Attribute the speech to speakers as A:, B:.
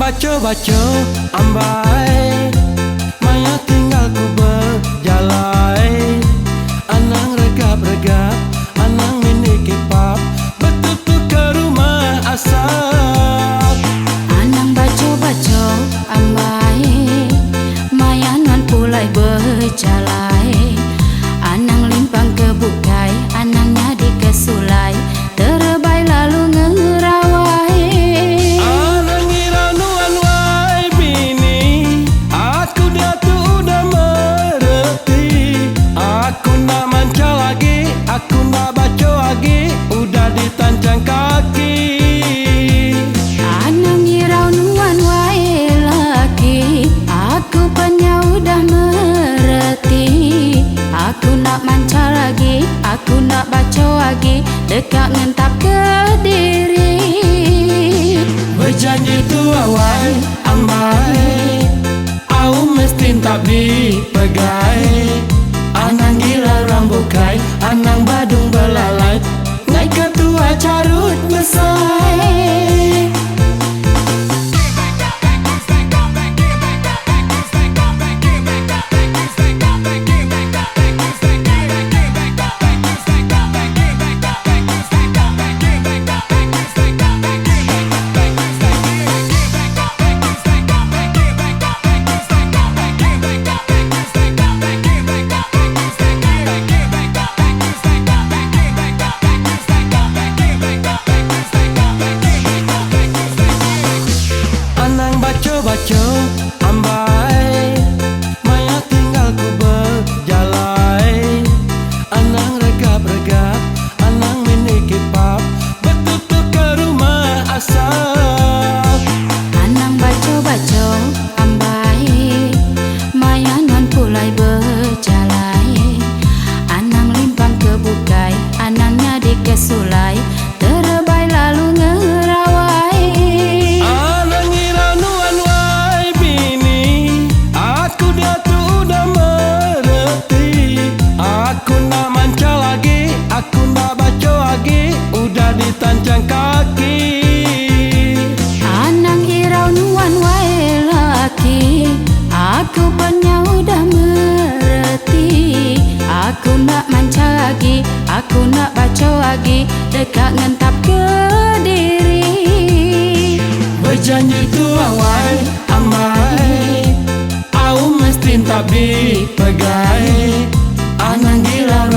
A: baco-baco ambai, maya tinggal ku berjalai. Anang regap-regap, anang mini kipap, betutu ke rumah asap.
B: Anang baco-baco ambai, maya non pulai berjalai. Anang limpang ke bukai, anangnya di kesulai, terbai lalu ngerawai.
A: Anang ngira nuan wai bini, aku dah tu udah mereti. Aku nak manca lagi, aku nak baca lagi, udah ditancang kaki.
B: Anang ngira nuan wai laki, aku punya udah mereti. Aku nak manca lagi, aku nak baca lagi, dekat ngentap ke diri.
A: Berjanji tu awal ambai, au mesti tak dipegai. Anang gila rambukai, anang badung belalai, naik ketua carut besai. Baco ambai, maya tinggal ku berjalai. Anang regap-regap, anang mini kipap, betutu ke rumah asap.
B: Anang baco-baco ambai, maya non pulai berjalai. Anang limpang ke bukai, anangnya di kesulai, terbai lalu ngerawai.
A: Anang ngira nuan wai bini, aku dah tu udah mereti. Aku nak manca lagi, aku nak baca lagi, udah ditancang kaki.
B: Anang irau nuan wae laki, aku punya udah mereti. Aku nak manca lagi, aku nak baca lagi, dekat ngentap ke diri.
A: Berjanji tu awal amai, au mesti tak dipegai. Anang gila